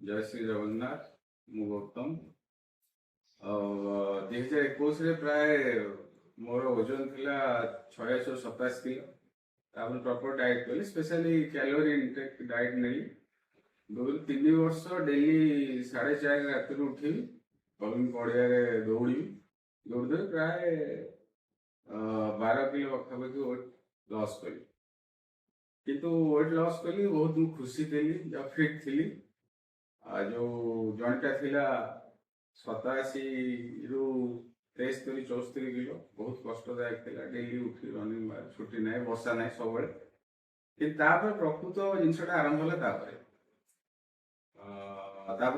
जय श्री जगन्नाथ मु गौतम 2021 प्राय मोर ओजन थिला 627 किलो प्रॉपर डाइट कली स्पेशली कैलोरी इनटेक डाइट नहीं 2-3 वर्ष डेली 4:30 रात उठी कॉलिंग पड़िया दौड़ी दौड़ प्राय 12 किलो पाखापाखि वेट लॉस कली किंतु वेट लॉस कली बहुत खुशी थी जब फिट थी जो जॉइंटा थिला 87 रु 73-74 किलो बहुत कष्टदायक थिला डेली उठी रनिंग छुट्टी ना वर्षा ना सब प्रकृत जिनसा आरंभ है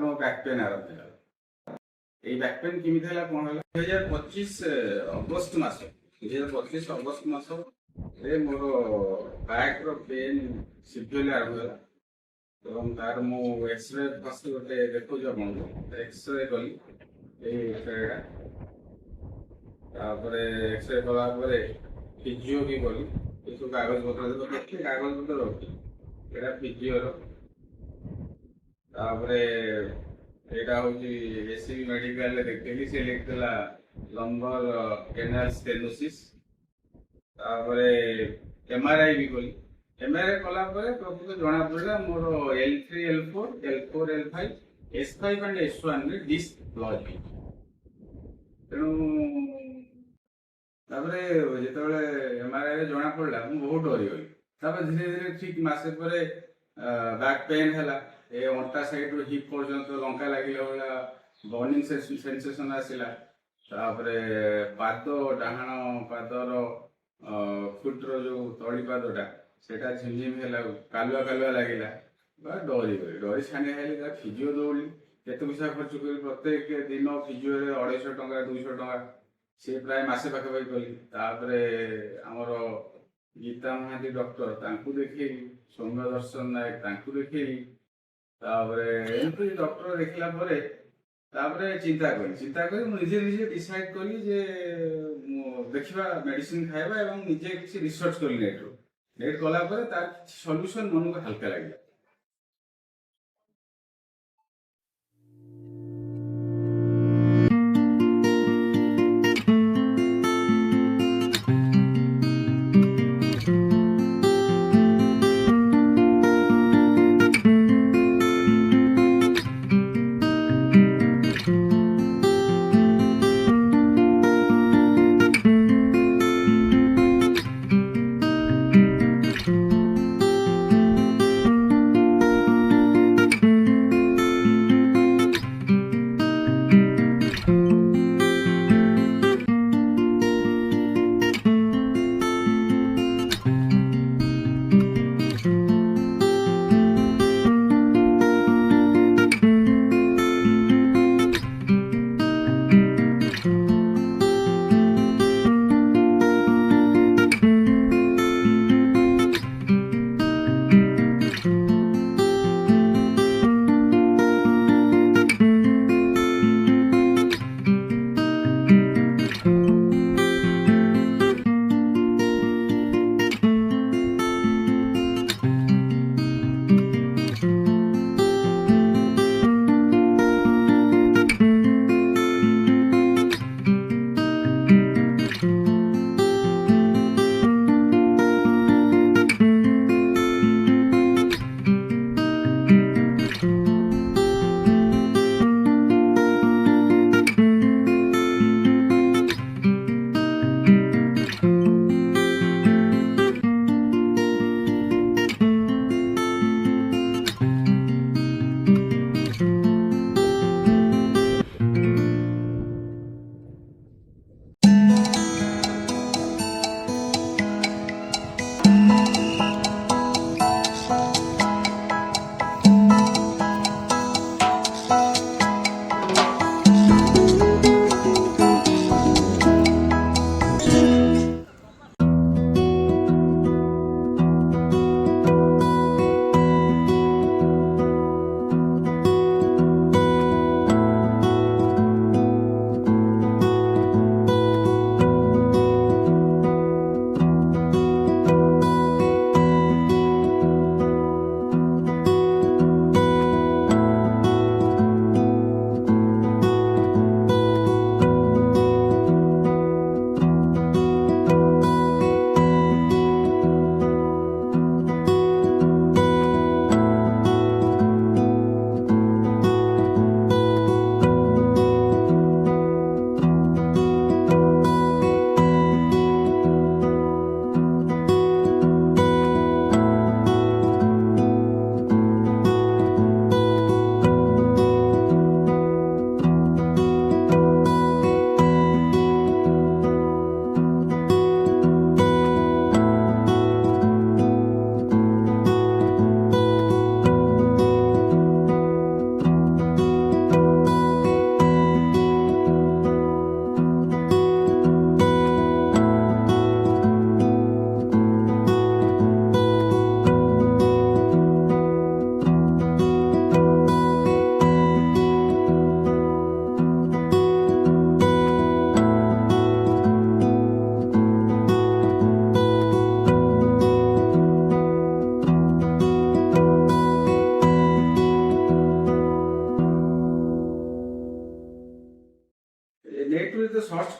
मो बैक पेन आरंभ है बैक पेन केमी कौन है 2025 अगस्त मास 2025 अगस्त मास मोर बैक पेन सिवियरली आरंभ है तार मु एक्सरे फर्स्ट गोटे देखो एक्सरे कली एक्सरे एक्सरे कला फिजिओ भी कली सब कागज पत्र देखिए कागज पत्र रखी एटा फिजिओ यहाँ हूँ एसीबी मेडिकल देखी से लिखला लंबर कैनाल स्टेनोसिस एमआरआई भी कली एमआरआई कला प्रकृत जना पड़ा मोर L3 L4 L4 L5 S5 and S1 रे डिस्क ब्लॉक तेणु जो एमआरआई जना पड़ा मुझे बहुत डरी गली धीरे धीरे ठीक मसे बैक पेन है ए अंटा साइड रू हिप पर्यंत लंका लगे भाया बर्निंग सेंसेशन आसला पाद डाहाण पादर फुटर जो तली पादटा सेटा झिमझिम है कालुआ कालुआ लगे डरी गली डरी छाने फिजिओ दौड़ी केत पैसा खर्च कर प्रत्येक दिन फिजिओ 250 टंका 200 टंका सी प्राय मसे पाखापाखि कली आमर गीता महांती डॉक्टर देखे सौम्य दर्शन नायक देखे एमती डॉक्टर देखला चिंता करी मुझे निजे डिसाइड कली जे देखा मेडिसिन खाइबा एवं निजे किसी रिसर्च कली नेट कला सल्यूशन मन को हल्का लगे।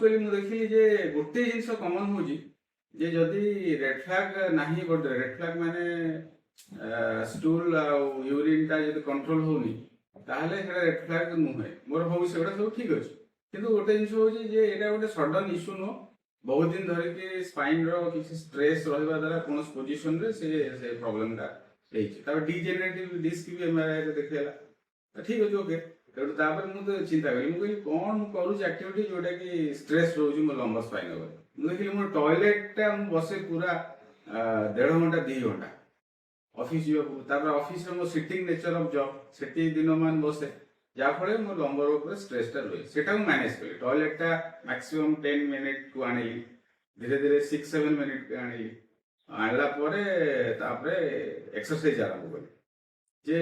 कली मु देखिली जे गोटे जिनस कॉमन होजी जे जदि रेड फ्लैग नाही बॉडी रेड फ्लैग माने स्टूल आ यूरिन टा जदि कंट्रोल होनी ताहले सेटा रेड फ्लैग नुहे मोर हो सेटा सब ठीक अछि किंतु गोटे जिनस होजी जे एटा गोटे सडन इश्यू नो बहुत दिन धरि के स्पाइन रो किसी स्ट्रेस रहबा द्वारा कोन पोजीशन रे से प्रॉब्लम टा हेछि तब डिजेनरेटिव डिस्क भी एमआरआई रे देखैला ठीक अछि ओके तेणु तापर मु तो चिंता करी मु कौन करूँ एक्टिविटी जोटा कि स्ट्रेस रोज मो लंबर स्पाइन मुझे देखिए मो टॉयलेट टा बसे पूरा 1.5 घंटा 2 घंटा ऑफिस ऑफिस रे मो सिटिंग नेचर ऑफ जॉब सेठी दिन मान बसे जाफल मो लंबर ऊपर स्ट्रेस टा रही सेटा मैनेज करी टॉयलेट टा मैक्सिमम 10 मिनिट को आनी धीरे धीरे 6-7 मिनिट को आनी आणला परे तापरे एक्सरसाइज आरंभ करी जे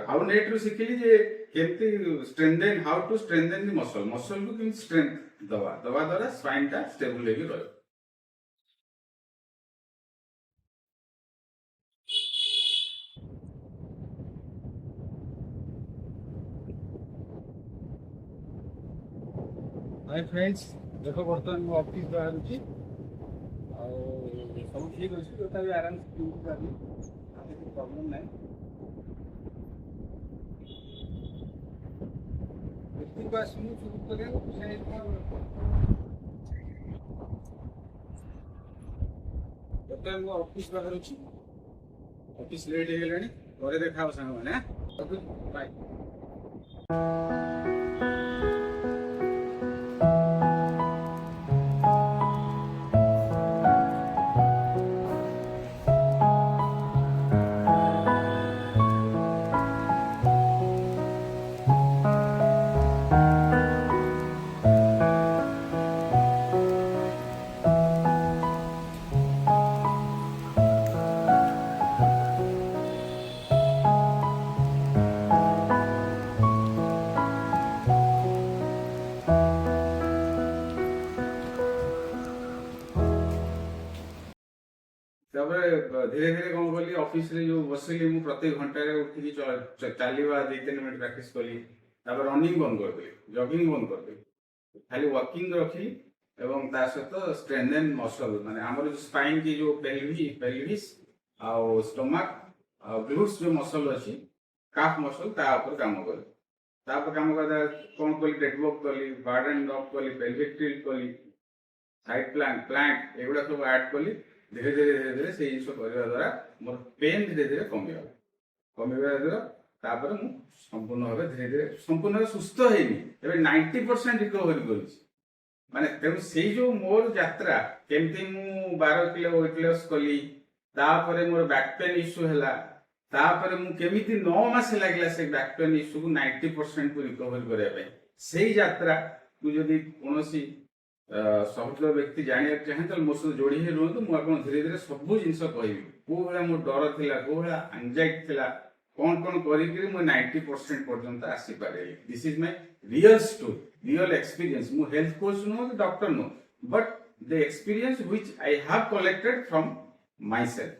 आउ नेट रू शिखिली जे केमती strengthen how to strengthen the muscle को केमती स्ट्रेंथ दवा द्वारा स्पाइन टा स्टेबल हेगी रह हाय फ्रेंड्स देखो बर्तमान मो ऑफिस बाहर छी आ सब ठीक अछि तो तभी आराम से क्यों करनी कोई प्रॉब्लम नहीं व्यक्ति को आसनु शुरू करे से बर्तमान मो ऑफिस बाहर छी ऑफिस लेट हे गेलानी घरे देखाओ संग माने बाय धीरे धीरे कौन कली ऑफिस रे जो बसली मु प्रत्येक घंटा रे उठी चलवा 2-3 मिनट प्रैक्टिस कली तापर रनिंग बंद कर देली जॉगिंग बंद कर देली खाली वॉकिंग रखली एवं ता सहित स्ट्रेंथन मसल माने हमर जो स्पाइन की जो पेल्विस आ स्टमक आ ग्लूट्स जो मसल अछि काफ मसल ता ऊपर काम कर तापर काम कर कौन कली डेडवॉक कली बार्ड एंड डॉग कली पेल्विक टिल्ट कली साइड प्लांट एगुड़ा सब ऐड कली धीरे धीरे से जिन करने द्वारा मोर पेन धीरे धीरे कमिवा द्वारा तापर मु संपूर्ण भाव धीरे धीरे संपूर्ण सुस्थ होनी 90% रिकवरी कर माने तेणु से जो मोर यात्रा केमती मु 12 किलो वेट लॉस कली तापर मोर बैक पेन इश्यू हैला तापर मु केमिति 9 मास लागला से बैक पेन इश्यू को 90% को रिकवरी करया पे सेही यात्रा तू जदी कोनोसी सहृदय व्यक्ति जानिया चाहे तो मो सहित जोड़ी रुहतु मुझे धीरे धीरे सब जिन कहबी कौ भाया मोर डर थिला कौ भाया एंजाइटी थिला कौन कौन करी मु 90% पर्यंत आसी पारे this is my real story real experience मु health coach no doctor no but the experience which I have collected from my self